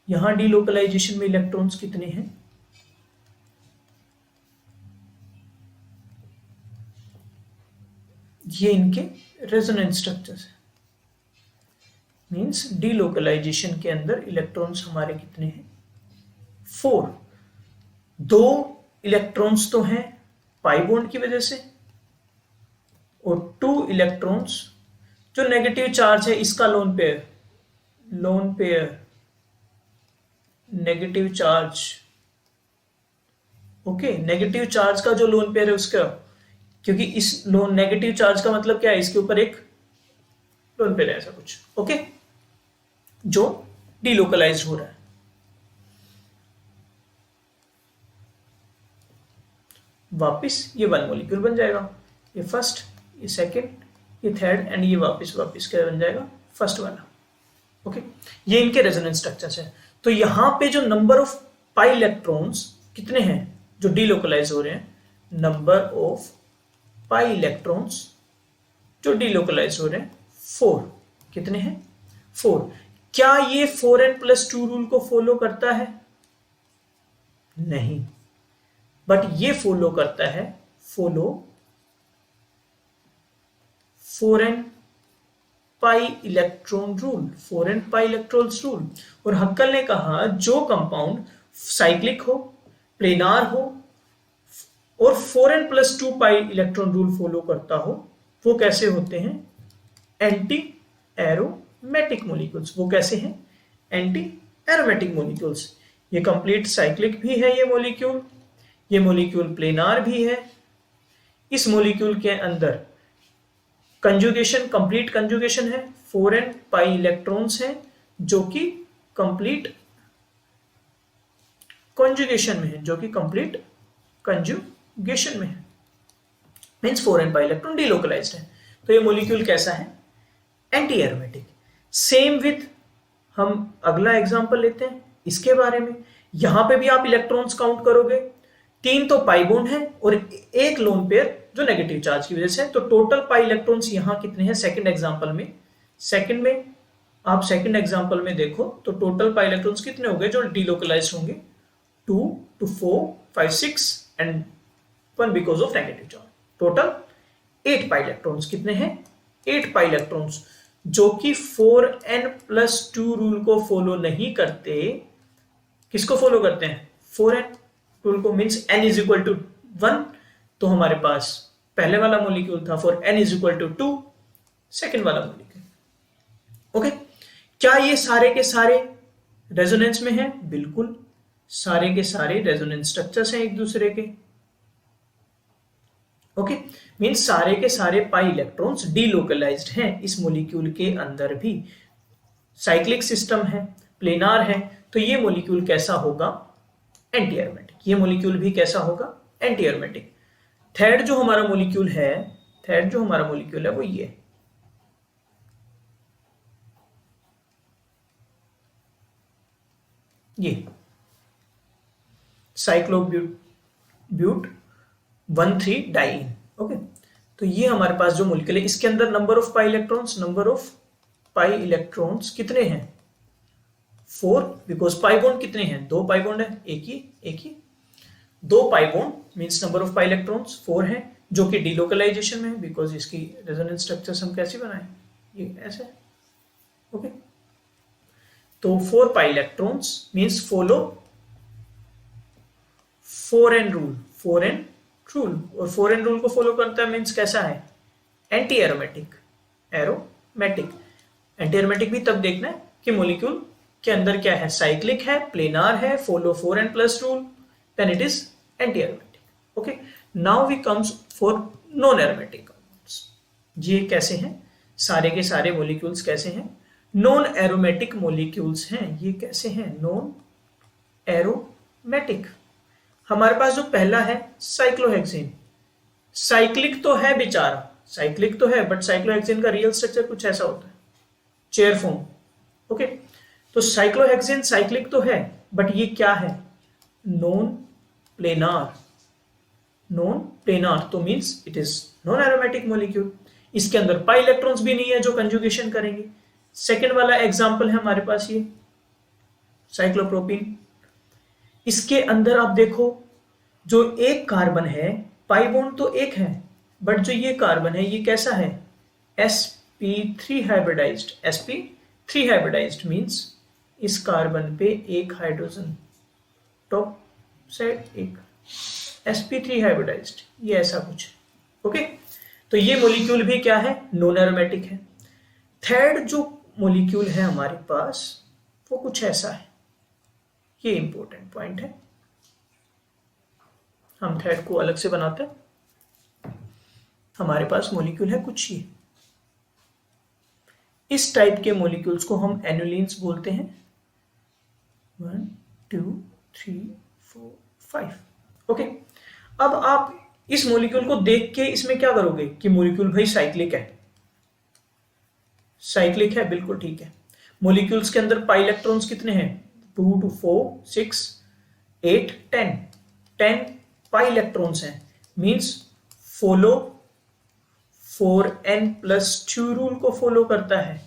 यहां डीलोकलाइजेशन में इलेक्ट्रॉन्स कितने हैं? ये इनके रेजोनेंस स्ट्रक्चर्स है। मींस डीलोकलाइजेशन के अंदर इलेक्ट्रॉन्स हमारे कितने हैं? 4। 2 इलेक्ट्रॉन्स तो हैं पाई बॉन्ड की वजह से, और 2 इलेक्ट्रॉन्स जो नेगेटिव चार्ज है इसका lone pair negative charge. Okay, negative charge का जो लोन पेयर है उसका, क्योंकि इस लोन नेगेटिव चार्ज का मतलब क्या है? इसके ऊपर एक लोन पेयर है, ऐसा कुछ। ओके, जो डीलोकलाइज्ड हो रहा है। वापिस ये 1 मॉलिक्यूल बन जाएगा। ये फर्स्ट, ये सेकंड, ये थर्ड, एंड ये वापिस क्या बन जाएगा? फर्स्ट वाला। ओके, ये इनके रेजोनेंस स्ट्रक्चर्स है। तो यहां पे जो नंबर ऑफ पाई इलेक्ट्रॉन्स कितने हैं जो डीलोकलाइज हो रहे हैं? नंबर ऑफ पाई इलेक्ट्रॉन्स जो डीलोकलाइज हो रहे हैं 4। कितने हैं? 4। क्या ये 4n+2 रूल को फॉलो करता है? नहीं, बट ये फॉलो करता है 4n pi electron rule, 4n पाई इलेक्ट्रॉन्स रूल। और हक्कल ने कहा जो कंपाउंड साइक्लिक हो, प्लेनार हो और 4n+2 pi electron rule follow करता हो, वो कैसे होते हैं? Anti aromatic molecules. वो कैसे हैं? Anti aromatic molecules. ये कंप्लीट साइक्लिक भी है ये मॉलिक्यूल प्लेनार भी है। इस मॉलिक्यूल के अंदर कंजुगेशन, कंप्लीट कंजुगेशन है, 4n पाई इलेक्ट्रॉन्स हैं जो कि कंप्लीट कंजुगेशन में है, means 4n pi electron delocalised है। तो ये मॉलिक्यूल कैसा है? Anti aromatic. सेम विथ हम अगला एग्जांपल लेते हैं इसके बारे में। यहां पे भी आप इलेक्ट्रॉन्स काउंट करोगे, 3 तो पाई बॉन्ड है और एक लोन पेयर जो नेगेटिव चार्ज की वजह से। तो टोटल पाई इलेक्ट्रॉन्स यहां कितने हैं? सेकंड एग्जांपल में आप सेकंड एग्जांपल में देखो तो टोटल पाई इलेक्ट्रॉन्स कितने हो गए जो डीलोकलाइज्ड होंगे? 2 to 4 5 6 and 1 because of negative charge. Total 8 pi electrons. कितने हैं? 8 पाई इलेक्ट्रॉन्स जो कि 4n+2 रूल को फॉलो नहीं करते। किसको फॉलो करते हैं? 4n रूल को। मींस n = 1 तो हमारे पास पहले वाला मॉलिक्यूल था, फॉर n = 2 सेकंड वाला मॉलिक्यूल। ओके, क्या ये सारे के सारे रेजोनेंस में हैं? बिल्कुल, सारे के सारे रेजोनेंस स्ट्रक्चर्स हैं एक दूसरे के। ओके, मींस सारे के सारे पाई इलेक्ट्रॉन्स डीलोकलाइज्ड हैं इस मॉलिक्यूल के अंदर भी। साइक्लिक सिस्टम है, प्लेनार है, तो ये मॉलिक्यूल कैसा होगा? Anti aromatic. ये मॉलिक्यूल भी कैसा होगा? Anti aromatic. थर्ड जो हमारा मॉलिक्यूल है वो ये साइक्लोब्यूट 1,3 डाइईन। ओके, तो ये हमारे पास जो मॉलिक्यूल है इसके अंदर नंबर ऑफ पाई इलेक्ट्रॉन्स कितने हैं? 4, बिकॉज पाई बॉन्ड कितने हैं? 2 पाई बॉन्ड है, एक ही 2 pi bond means number of pi electrons 4 है, जो कि डीलोकलाइजेशन में है बिकॉज इसकी रेजोनेंस स्ट्रक्चर्स हम कैसे बनाए? ये ऐसे। ओके, तो 4 पाई electrons means follow 4n rule. और 4n रूल को फॉलो करता है मींस कैसा है? Anti aromatic, aromatic. Anti aromatic भी तब देखना है कि मॉलिक्यूल के अंदर क्या है, साइक्लिक है, प्लेनार है, follow 4n+ rule, then it is anti aromatic. Okay, now we comes for non aromatic compounds. ये कैसे हैं, सारे के सारे मॉलिक्यूल्स कैसे हैं, नॉन एरोमेटिक मॉलिक्यूल्स हैं। ये कैसे हैं, नॉन एरोमेटिक। हमारे पास जो पहला है साइक्लोहेक्सेन, साइक्लिक तो है बेचारा, साइक्लिक तो है, बट साइक्लोहेक्सेन का रियल स्ट्रक्चर कुछ ऐसा होता है, चेयर फॉर्म। ओके, तो साइक्लोहेक्सेन साइक्लिक तो है, बट ये क्या है, नॉन प्लेनार। नॉन प्लेनार तो means it is non aromatic molecule. इसके अंदर पाई इलेक्ट्रॉन्स भी नहीं है जो कंजुगेशन करेंगे। सेकेंड वाला एग्जांपल है हमारे पास ये साइक्लोप्रोपीन। इसके अंदर आप देखो, जो एक कार्बन है, पाई बॉन्ड तो एक है, बट जो ये कार्बन है ये कैसा है, sp3 hybridized. sp3 hybridized means इस कार्बन पे एक हाइड्रोजन, टॉप साइड एक, sp3 हाइब्रिडाइज्ड, ये ऐसा कुछ। ओके, तो ये मॉलिक्यूल भी क्या है, नॉन एरोमेटिक है। थर्ड जो मॉलिक्यूल है हमारे पास वो कुछ ऐसा है, ये इंपॉर्टेंट पॉइंट है, हम थर्ड को अलग से बनाते हैं। हमारे पास मॉलिक्यूल है कुछ ये, इस टाइप के मॉलिक्यूल्स को हम एनुलिन्स बोलते हैं। 1 2 3 4 5। ओके, अब आप इस मॉलिक्यूल को देख के इसमें क्या करोगे कि मॉलिक्यूल भाई साइक्लिक है, साइक्लिक है, बिल्कुल ठीक है। मॉलिक्यूल्स के अंदर पाई इलेक्ट्रॉन्स कितने हैं, 2 to 4 6 8 10 पाई इलेक्ट्रॉन्स हैं, मींस फॉलो 4n+2 रूल को फॉलो करता है।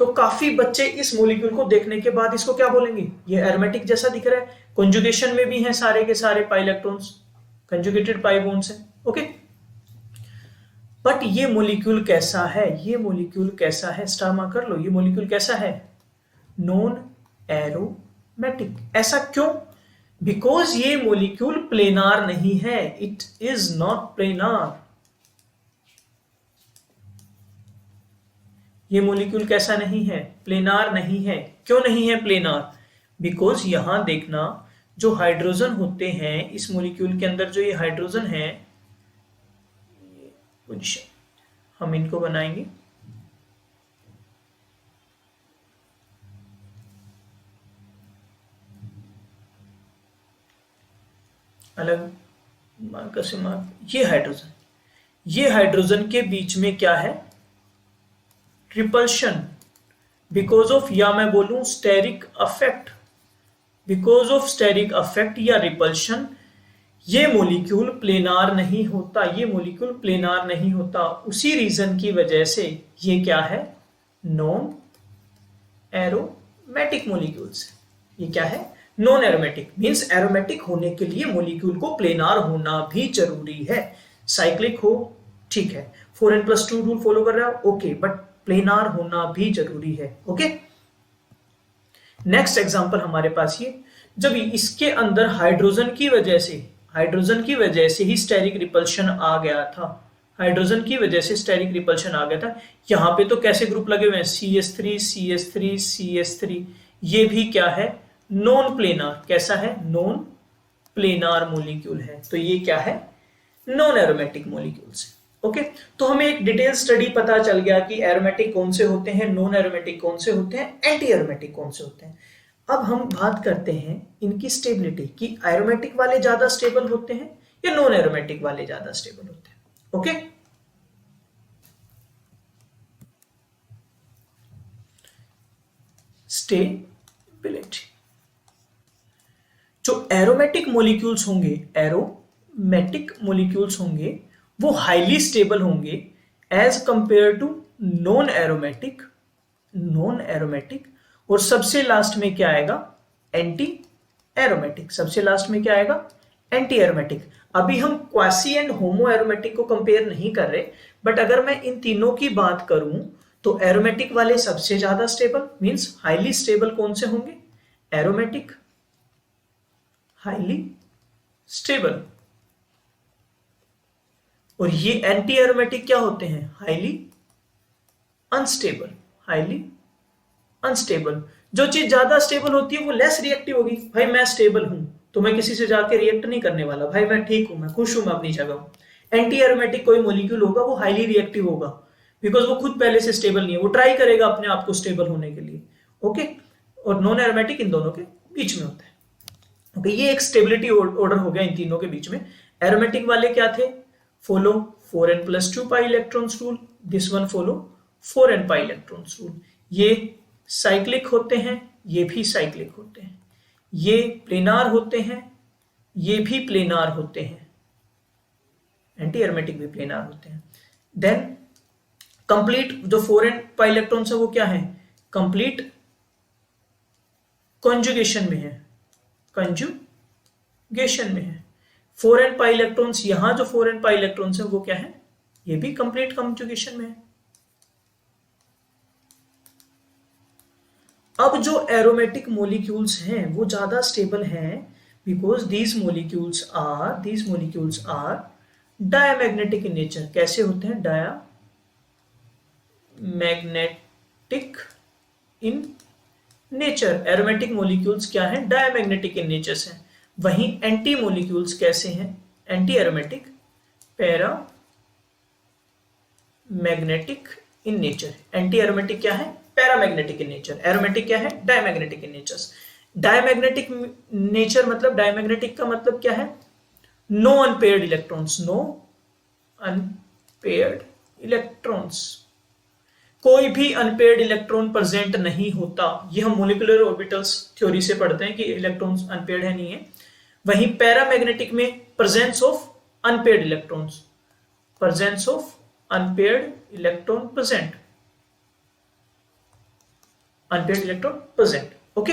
तो काफी बच्चे इस मॉलिक्यूल को देखने के बाद इसको क्या बोलेंगे, ये एरोमेटिक जैसा दिख रहा है, कंजुगेशन में भी हैं सारे के सारे pi electrons, conjugated pi bonds हैं। ओके, बट ये मॉलिक्यूल कैसा है, ये मॉलिक्यूल कैसा है, स्टार मार्क कर लो, ये मॉलिक्यूल कैसा है, नॉन एरोमेटिक। ऐसा क्यों, बिकॉज ये मॉलिक्यूल प्लेनार नहीं है, इट इज नॉट प्लेनार। ये मॉलिक्यूल कैसा नहीं है, प्लेनार नहीं है। क्यों नहीं है प्लेनार, बिकॉज यहां देखना, जो हाइड्रोजन होते हैं इस मॉलिक्यूल के अंदर, जो ये हाइड्रोजन है, पोजीशन हम इनको बनाएंगे अलग मार्कर से मार्क। ये हाइड्रोजन के बीच में क्या है, रिपल्शन, बिकॉज ऑफ, या मैं बोलूं steric effect, because of steric effect या रिपल्शन ये मॉलिक्यूल प्लेनार नहीं होता, ये मॉलिक्यूल प्लेनार नहीं होता। उसी रीजन की वजह से ये क्या है, नॉन एरोमेटिक मॉलिक्यूल्स। ये क्या है, नॉन एरोमेटिक, मींस एरोमेटिक होने के लिए मॉलिक्यूल को प्लेनार होना भी जरूरी है। साइक्लिक हो ठीक है, 4n+2 रूल फॉलो कर रहा है ओके, बट प्लेनार होना भी जरूरी है। ओके, नेक्स्ट एग्जांपल हमारे पास ये, जब इसके अंदर हाइड्रोजन की वजह से ही स्टेरिक रिपल्शन आ गया था, हाइड्रोजन की वजह से स्टेरिक रिपल्शन आ गया था। यहां पे तो कैसे ग्रुप लगे हुए हैं, CH3 CH3 CH3, ये भी क्या है, नॉन प्लेनार। कैसा है, नॉन प्लेनार मॉलिक्यूल है, तो ये क्या है, नॉन एरोमेटिक मॉलिक्यूल्स। ओके, तो हमें एक डिटेल स्टडी पता चल गया कि एरोमेटिक कौन से होते हैं, नॉन एरोमेटिक कौन से होते हैं, एंटी एरोमेटिक कौन से होते हैं। अब हम बात करते हैं इनकी स्टेबिलिटी कि एरोमेटिक वाले ज्यादा स्टेबल होते हैं या नॉन एरोमेटिक वाले ज्यादा स्टेबल होते हैं। ओके, स्टेबिलिटी, जो एरोमेटिक मॉलिक्यूल्स होंगे वो हाईली स्टेबल होंगे as compare to non aromatic. और सबसे लास्ट में क्या आएगा, एंटी एरोमेटिक। सबसे लास्ट में क्या आएगा, एंटी एरोमेटिक। अभी हम क्वासी एंड होमो एरोमेटिक को कंपेयर नहीं कर रहे, बट अगर मैं इन तीनों की बात करूं तो एरोमेटिक वाले सबसे ज्यादा स्टेबल, मींस हाईली स्टेबल कौन से होंगे, एरोमेटिक, हाईली स्टेबल। और ये एंटी एरोमेटिक क्या होते हैं? Highly unstable. Highly unstable. जो चीज ज्यादा स्टेबल होती है वो लेस रिएक्टिव होगी। भाई मैं स्टेबल हूं तो मैं किसी से जाके रिएक्ट नहीं करने वाला, भाई मैं ठीक हूं, मैं खुश हूं, मैं अपनी जगह हूं। एंटी एरोमेटिक कोई मॉलिक्यूल होगा वो हाईली रिएक्टिव होगा, बिकॉज वो खुद पहले से स्टेबल नहीं है, वो ट्राई करेगा अपने आप को स्टेबल होने के लिए। ओके, और नॉन एरोमेटिक इन दोनों के बीच में होता है। ओके, ये एक स्टेबिलिटी ऑर्डर हो गया इन तीनों के बीच में। एरोमेटिक वाले क्या थे? Follow 4n+2 pi electrons rule, this one follow 4n pi electrons rule. ये साइक्लिक होते हैं, ये भी साइक्लिक होते हैं, ये प्लेनार होते हैं, ये भी प्लेनार होते हैं, एंटी एरोमेटिक भी प्लेनार होते हैं। देन कंप्लीट जो 4n पाई इलेक्ट्रॉन्स है वो क्या है? कंप्लीट कॉन्जुगेशन में है, कंजुगेशन में है। 4n पाई इलेक्ट्रॉन्स, यहां जो 4n पाई इलेक्ट्रॉन्स है वो क्या है? ये भी कंप्लीट कंजुगेशन में है। अब जो एरोमेटिक मॉलिक्यूल्स हैं वो ज्यादा स्टेबल हैं, because these molecules are diamagnetic in nature. कैसे होते हैं? Diamagnetic in nature. Aromatic molecules क्या है? डायमैग्नेटिक इन नेचर है। वहीं एंटी मॉलिक्यूल्स कैसे हैं? Anti aromatic para magnetic in nature. Anti aromatic क्या है? Paramagnetic in nature. एरोमेटिक क्या है? Diamagnetic in nature. Diamagnetic nature मतलब, डायमैग्नेटिक का मतलब क्या है? No unpaired electrons, no unpaired electrons, कोई भी अनपेयर्ड इलेक्ट्रॉन प्रेजेंट नहीं होता। ये हम मोलिकुलर ऑर्बिटल्स थ्योरी से पढ़ते हैं कि इलेक्ट्रॉन्स अनपेयर्ड है नहीं है। वहीं पैरामैग्नेटिक में presence of unpaired electrons, presence of unpaired electron present, unpaired electron present. Okay,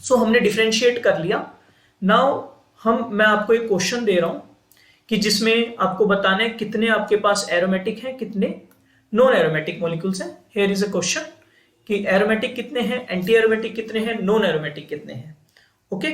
so हमने डिफरेंशिएट कर लिया। नाउ मैं आपको एक क्वेश्चन दे रहा हूं कि जिसमें आपको बताना है कितने आपके पास एरोमेटिक हैं, कितने नॉन एरोमेटिक मॉलिक्यूल्स हैं। हियर इज अ क्वेश्चन कि एरोमेटिक कितने हैं, एंटी एरोमेटिक कितने हैं, नॉन एरोमेटिक कितने हैं। ओके